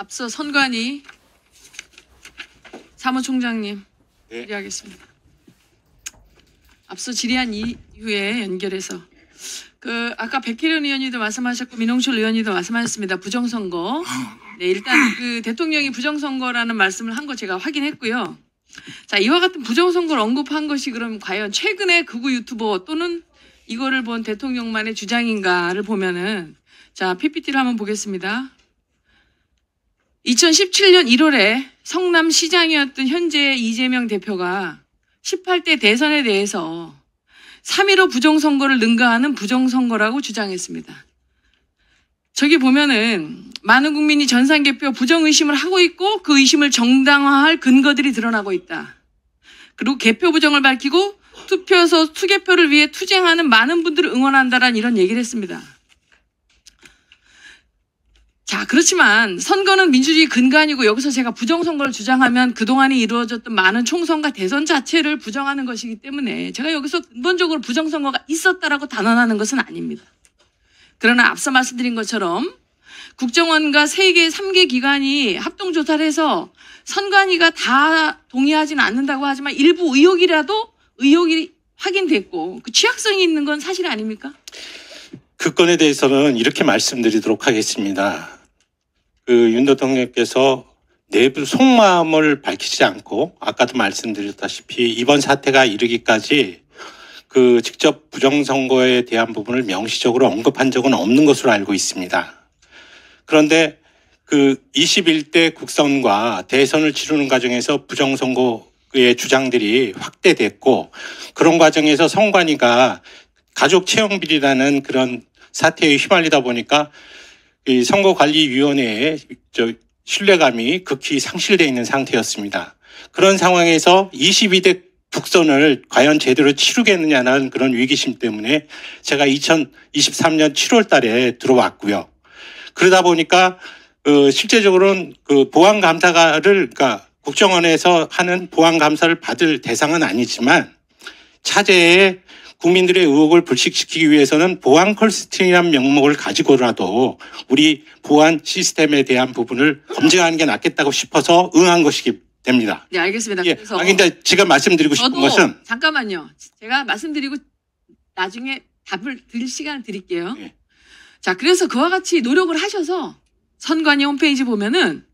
앞서 선관위 사무총장님 질의하겠습니다. 앞서 질의한 이후에 연결해서 아까 백혜련 의원님도 말씀하셨고 민홍철 의원님도 말씀하셨습니다. 부정선거. 네, 일단 대통령이 부정선거라는 말씀을 한 거 제가 확인했고요. 자, 이와 같은 부정선거를 언급한 것이 그럼 과연 최근에 극우 유튜버 또는 이거를 본 대통령만의 주장인가를 보면은 자, PPT를 한번 보겠습니다. 2017년 1월에 성남시장이었던 현재 이재명 대표가 18대 대선에 대해서 3.15 부정선거를 능가하는 부정선거라고 주장했습니다. 저기 보면은 많은 국민이 전산개표 부정의심을 하고 있고 그 의심을 정당화할 근거들이 드러나고 있다. 그리고 개표 부정을 밝히고 투표소 투개표를 위해 투쟁하는 많은 분들을 응원한다라는 이런 얘기를 했습니다. 자, 그렇지만 선거는 민주주의 근간이고 여기서 제가 부정선거를 주장하면 그동안에 이루어졌던 많은 총선과 대선 자체를 부정하는 것이기 때문에 제가 여기서 근본적으로 부정선거가 있었다라고 단언하는 것은 아닙니다. 그러나 앞서 말씀드린 것처럼 국정원과 3개, 3개 기관이 합동조사를 해서 선관위가 다 동의하지는 않는다고 하지만 일부 의혹이 확인됐고 그 취약성이 있는 건 사실 아닙니까? 그 건에 대해서는 이렇게 말씀드리도록 하겠습니다. 윤 대통령께서 내부 속마음을 밝히지 않고 아까도 말씀드렸다시피 이번 사태가 이르기까지 직접 부정선거에 대한 부분을 명시적으로 언급한 적은 없는 것으로 알고 있습니다. 그런데 21대 국선과 대선을 치르는 과정에서 부정선거의 주장들이 확대됐고 그런 과정에서 선관위가 가족채용비리라는 그런 사태에 휘말리다 보니까 이 선거관리위원회의 신뢰감이 극히 상실되어 있는 상태였습니다. 그런 상황에서 22대 국선을 과연 제대로 치르겠느냐는 그런 위기심 때문에 제가 2023년 7월 달에 들어왔고요. 그러다 보니까 실제적으로는 보안감사를 그러니까 국정원에서 하는 보안감사를 받을 대상은 아니지만 차제에 국민들의 의혹을 불식시키기 위해서는 보안 컬스팅이라는 명목을 가지고라도 우리 보안 시스템에 대한 부분을 검증하는 게 낫겠다고 싶어서 응한 것이기 됩니다. 네, 알겠습니다. 예. 그래서 근데 제가 말씀드리고 싶은 것은 잠깐만요. 제가 말씀드리고 나중에 답을 드릴 시간을 드릴게요. 예. 자, 그래서 그와 같이 노력을 하셔서 선관위 홈페이지 보면은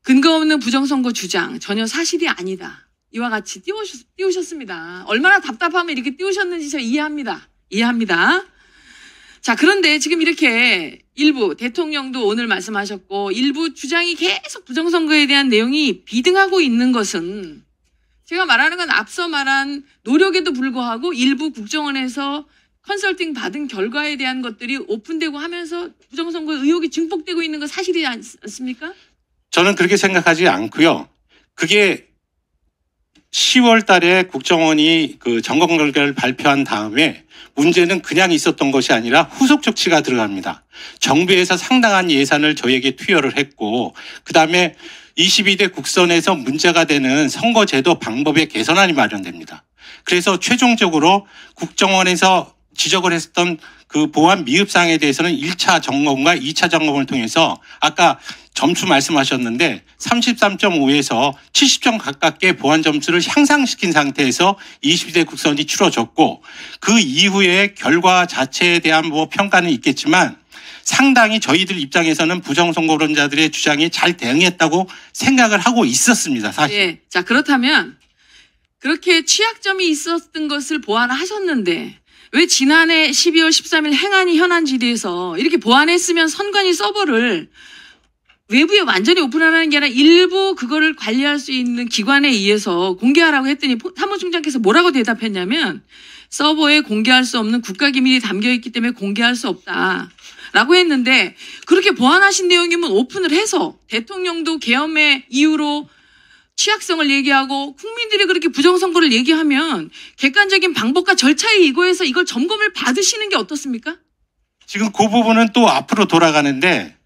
근거 없는 부정선거 주장 전혀 사실이 아니다. 이와 같이 띄우셨습니다. 얼마나 답답하면 이렇게 띄우셨는지 제가 이해합니다. 자, 그런데 지금 이렇게 일부 대통령도 오늘 말씀하셨고 일부 주장이 계속 부정선거에 대한 내용이 비등하고 있는 것은 제가 말하는 건 앞서 말한 노력에도 불구하고 일부 국정원에서 컨설팅 받은 결과에 대한 것들이 오픈되고 하면서 부정선거 의혹이 증폭되고 있는 건 사실이지 않습니까? 저는 그렇게 생각하지 않고요. 그게 10월 달에 국정원이 점검 결과를 발표한 다음에 문제는 그냥 있었던 것이 아니라 후속 조치가 들어갑니다. 정부에서 상당한 예산을 저에게 투여를 했고 그다음에 22대 국선에서 문제가 되는 선거제도 방법의 개선안이 마련됩니다. 그래서 최종적으로 국정원에서 지적을 했던 보안 미흡사항에 대해서는 1차 점검과 2차 점검을 통해서 아까 점수 말씀하셨는데 33.5에서 70점 가깝게 보안 점수를 향상시킨 상태에서 22대 국선이 치러졌고 그 이후에 결과 자체에 대한 평가는 있겠지만 상당히 저희들 입장에서는 부정선거론자들의 주장이 잘 대응했다고 생각을 하고 있었습니다. 사실. 네. 자, 그렇다면 그렇게 취약점이 있었던 것을 보완하셨는데 왜 지난해 12월 13일 행안위 현안 질의에서 이렇게 보완했으면 선관위 서버를 외부에 완전히 오픈하라는 게 아니라 일부 그거를 관리할 수 있는 기관에 의해서 공개하라고 했더니 사무총장께서 뭐라고 대답했냐면 서버에 공개할 수 없는 국가기밀이 담겨있기 때문에 공개할 수 없다라고 했는데 그렇게 보완하신 내용이면 오픈을 해서 대통령도 계엄의 이유로 취약성을 얘기하고 국민들이 그렇게 부정선거를 얘기하면 객관적인 방법과 절차에 의거해서 이걸 점검을 받으시는 게 어떻습니까? 지금 그 부분은 또 앞으로 돌아가는데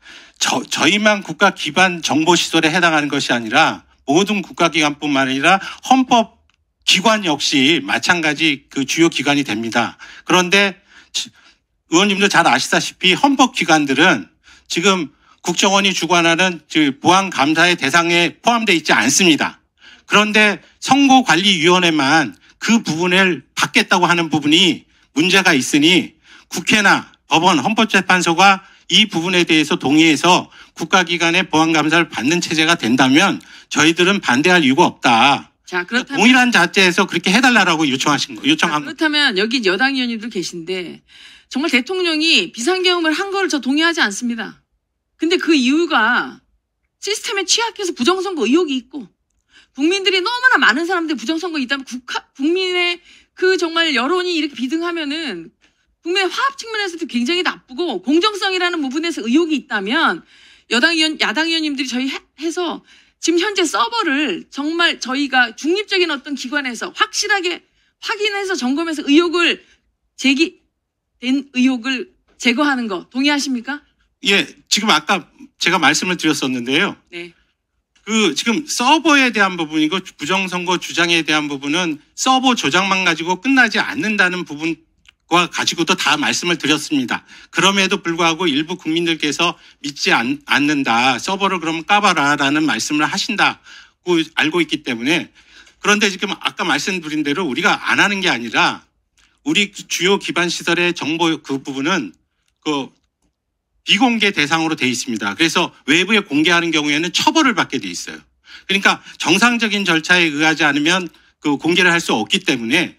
저희만 국가 기반 정보시설에 해당하는 것이 아니라 모든 국가기관뿐만 아니라 헌법기관 역시 마찬가지 주요 기관이 됩니다. 그런데 의원님도 잘 아시다시피 헌법기관들은 지금 국정원이 주관하는 보안 감사의 대상에 포함되어 있지 않습니다. 그런데 선거관리위원회만 그 부분을 받겠다고 하는 부분이 문제가 있으니 국회나 법원, 헌법재판소가 이 부분에 대해서 동의해서 국가기관의 보안감사를 받는 체제가 된다면 저희들은 반대할 이유가 없다. 자, 그렇다면 동일한 자체에서 그렇게 해달라고 요청한 거. 그렇다면 여기 여당 의원님들 계신데 정말 대통령이 비상계엄을 한 거를 저 동의하지 않습니다. 근데 그 이유가 시스템에 취약해서 부정선거 의혹이 있고 국민들이 너무나 많은 사람들이 부정선거 있다면 국민의 그 정말 여론이 이렇게 비등하면은 국민의 화합 측면에서도 굉장히 나쁘고 공정성이라는 부분에서 의혹이 있다면 야당 의원님들이 저희 해서 지금 현재 서버를 정말 저희가 중립적인 어떤 기관에서 확실하게 확인해서 점검해서 제기된 의혹을 제거하는 거 동의하십니까? 예, 지금 아까 제가 말씀을 드렸었는데요. 네. 지금 서버에 대한 부분이고 부정선거 주장에 대한 부분은 서버 조작만 가지고 끝나지 않는다는 부분과 가지고도 다 말씀을 드렸습니다. 그럼에도 불구하고 일부 국민들께서 믿지 않는다. 서버를 그러면 까봐라라는 말씀을 하신다고 알고 있기 때문에 그런데 지금 아까 말씀드린 대로 우리가 안 하는 게 아니라 우리 주요 기반 시설의 정보 그 부분은 비공개 대상으로 돼 있습니다. 그래서 외부에 공개하는 경우에는 처벌을 받게 돼 있어요. 그러니까 정상적인 절차에 의하지 않으면 공개를 할 수 없기 때문에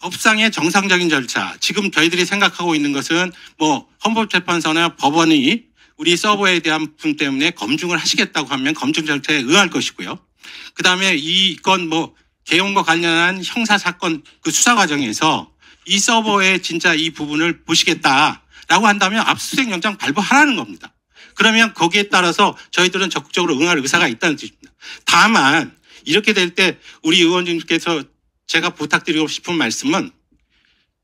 법상의 정상적인 절차, 지금 저희들이 생각하고 있는 것은 헌법재판소나 법원이 우리 서버에 대한 부분 때문에 검증을 하시겠다고 하면 검증 절차에 의할 것이고요. 그다음에 이건 개헌과 관련한 형사 사건 수사 과정에서 이 서버에 진짜 이 부분을 보시겠다라고 한다면 압수수색 영장 발부하라는 겁니다. 그러면 거기에 따라서 저희들은 적극적으로 응할 의사가 있다는 뜻입니다. 다만 이렇게 될 때 우리 의원님께서 제가 부탁드리고 싶은 말씀은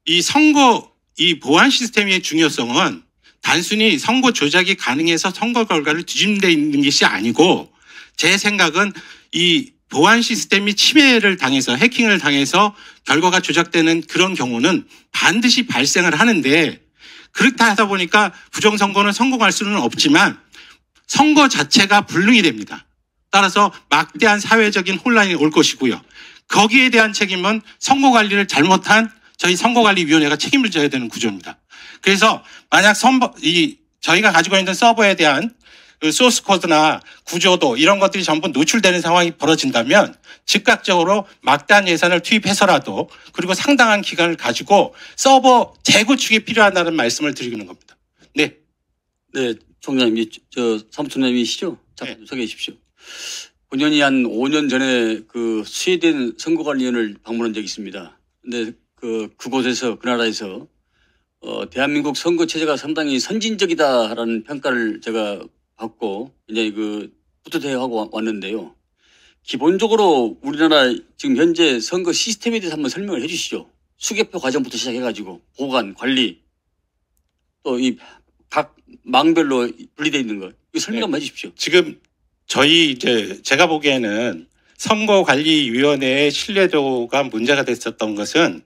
이 보안 시스템의 중요성은 단순히 선거 조작이 가능해서 선거 결과를 뒤집는 데 있는 것이 아니고 제 생각은 이 보안 시스템이 침해를 당해서 해킹을 당해서 결과가 조작되는 그런 경우는 반드시 발생을 하는데 그렇다 하다 보니까 부정선거는 성공할 수는 없지만 선거 자체가 불능이 됩니다. 따라서 막대한 사회적인 혼란이 올 것이고요. 거기에 대한 책임은 선거관리를 잘못한 저희 선거관리위원회가 책임을 져야 되는 구조입니다. 그래서 만약 저희가 가지고 있는 서버에 대한 소스 코드나 구조도 이런 것들이 전부 노출되는 상황이 벌어진다면 즉각적으로 막대한 예산을 투입해서라도 그리고 상당한 기간을 가지고 서버 재구축이 필요하다는 말씀을 드리는 겁니다. 네. 네, 총장님, 사무총장님이시죠? 잠깐 네. 소개해 주십시오. 본연이 한 5년 전에 스웨덴 선거관리위원회를 방문한 적이 있습니다. 근데 그곳에서, 그 나라에서, 대한민국 선거 체제가 상당히 선진적이다라는 평가를 제가 받고, 굉장히 뿌듯해하고 왔는데요. 기본적으로 우리나라 지금 현재 선거 시스템에 대해서 한번 설명을 해 주시죠. 수개표 과정부터 시작해가지고, 보관, 관리, 또 각 망별로 분리되어 있는 거. 이거 설명 한번 해 주십시오. 지금 제가 보기에는 선거관리위원회의 신뢰도가 문제가 됐었던 것은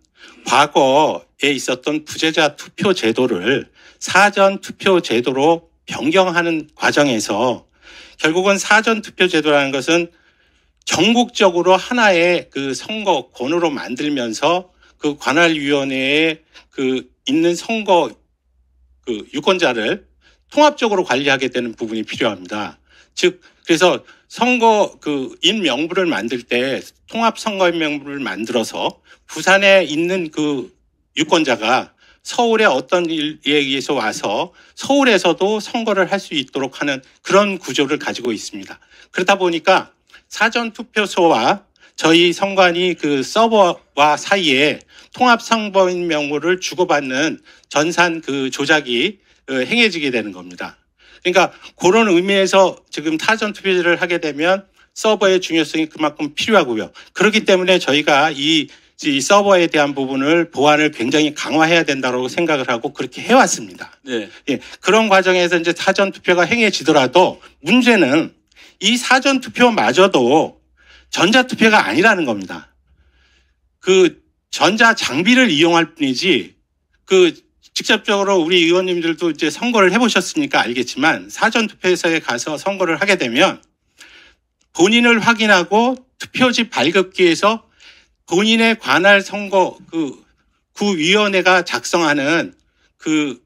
과거에 있었던 부재자 투표 제도를 사전 투표 제도로 변경하는 과정에서 결국은 사전 투표 제도라는 것은 전국적으로 하나의 선거권으로 만들면서 관할위원회에 있는 선거 유권자를 통합적으로 관리하게 되는 부분이 필요합니다. 즉, 그래서 선거인 명부를 만들 때 통합 선거인 명부를 만들어서 부산에 있는 유권자가 서울에 어떤 일에 의해서 와서 서울에서도 선거를 할 수 있도록 하는 그런 구조를 가지고 있습니다. 그러다 보니까 사전투표소와 저희 선관위 서버와 사이에 통합 선거인 명부를 주고받는 전산 조작이 행해지게 되는 겁니다. 그러니까 그런 의미에서 지금 사전투표제를 하게 되면 서버의 중요성이 그만큼 필요하고요. 그렇기 때문에 저희가 이 서버에 대한 부분을 보안을 굉장히 강화해야 된다고 생각을 하고 그렇게 해왔습니다. 네. 예, 그런 과정에서 이제 사전투표가 행해지더라도 문제는 이 사전투표마저도 전자투표가 아니라는 겁니다. 전자 장비를 이용할 뿐이지 직접적으로 우리 의원님들도 이제 선거를 해보셨으니까 알겠지만 사전투표소에 가서 선거를 하게 되면 본인을 확인하고 투표지 발급기에서 본인의 관할 선거 구위원회가 작성하는 그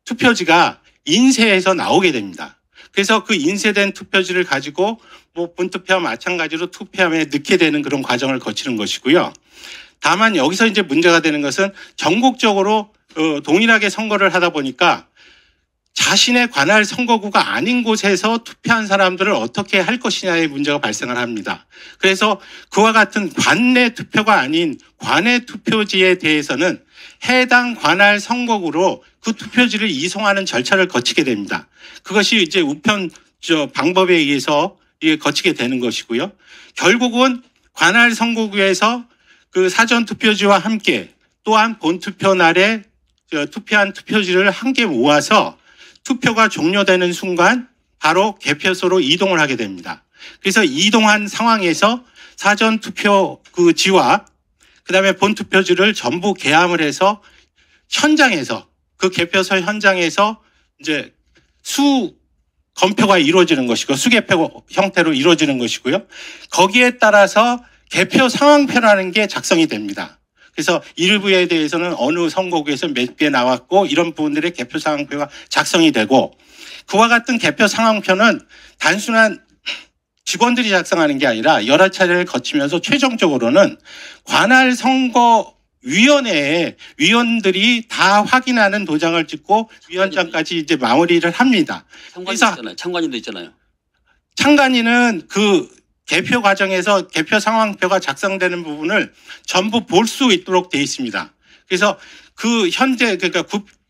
투표지가 인쇄해서 나오게 됩니다. 그래서 그 인쇄된 투표지를 가지고 뭐 본투표와 마찬가지로 투표함에 넣게 되는 그런 과정을 거치는 것이고요. 다만 여기서 이제 문제가 되는 것은 전국적으로 동일하게 선거를 하다 보니까 자신의 관할 선거구가 아닌 곳에서 투표한 사람들을 어떻게 할 것이냐의 문제가 발생을 합니다. 그래서 그와 같은 관내 투표가 아닌 관외 투표지에 대해서는 해당 관할 선거구로 그 투표지를 이송하는 절차를 거치게 됩니다. 그것이 이제 우편 방법에 의해서 거치게 되는 것이고요. 결국은 관할 선거구에서 그 사전 투표지와 함께 또한 본투표 날에 투표한 투표지를 함께 모아서 투표가 종료되는 순간 바로 개표소로 이동을 하게 됩니다. 그래서 이동한 상황에서 사전 투표 그 지와 그다음에 본 투표지를 전부 개함을 해서 현장에서 그 개표소 현장에서 이제 검표가 이루어지는 것이고 수개표 형태로 이루어지는 것이고요. 거기에 따라서 개표 상황표라는 게 작성이 됩니다. 그래서 일부에 대해서는 어느 선거구에서 몇 개 나왔고 이런 부분들의 개표 상황표가 작성이 되고 그와 같은 개표 상황표는 단순한 직원들이 작성하는 게 아니라 여러 차례를 거치면서 최종적으로는 관할 선거위원회의 위원들이 다 확인하는 도장을 찍고 위원장까지 이제 마무리를 합니다. 참관인도 있잖아요. 참관인은 그 개표 과정에서 개표 상황표가 작성되는 부분을 전부 볼 수 있도록 되어 있습니다. 그래서 그 현재 그러니까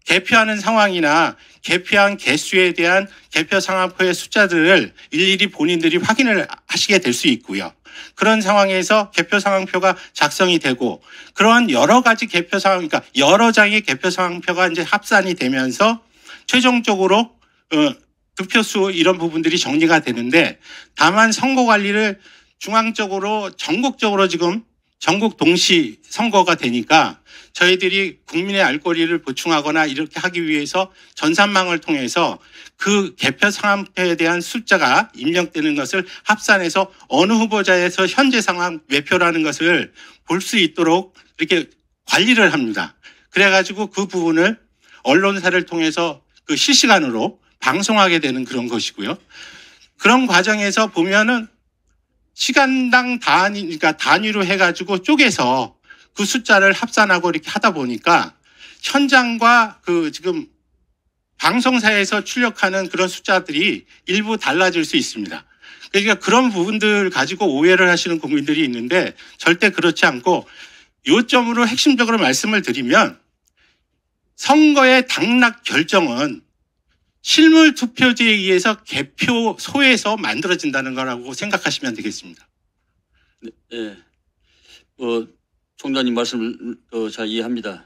개표하는 상황이나 개표한 개수에 대한 개표 상황표의 숫자들을 일일이 본인들이 확인을 하시게 될 수 있고요. 그런 상황에서 개표 상황표가 작성이 되고 그러한 여러 가지 개표 상황, 그러니까 여러 장의 개표 상황표가 이제 합산이 되면서 최종적으로 득표수 이런 부분들이 정리가 되는데 다만 선거 관리를 중앙적으로 전국적으로 지금 전국 동시 선거가 되니까 저희들이 국민의 알 권리를 보충하거나 이렇게 하기 위해서 전산망을 통해서 그 개표 상황표에 대한 숫자가 입력되는 것을 합산해서 어느 후보자에서 현재 상황 매표라는 것을 볼 수 있도록 이렇게 관리를 합니다. 그래가지고 그 부분을 언론사를 통해서 그 실시간으로 방송하게 되는 그런 것이고요. 그런 과정에서 보면은 시간당 그러니까 단위로 해가지고 쪼개서 그 숫자를 합산하고 이렇게 하다 보니까 현장과 그 지금 방송사에서 출력하는 그런 숫자들이 일부 달라질 수 있습니다. 그러니까 그런 부분들 가지고 오해를 하시는 국민들이 있는데 절대 그렇지 않고 요점으로 핵심적으로 말씀을 드리면 선거의 당락 결정은 실물 투표지에 의해서 개표소에서 만들어진다는 거라고 생각하시면 되겠습니다. 네. 총장님 말씀을 잘 이해합니다.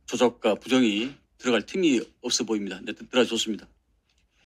조작과 부정이 들어갈 틈이 없어 보입니다. 네, 들어가 좋습니다.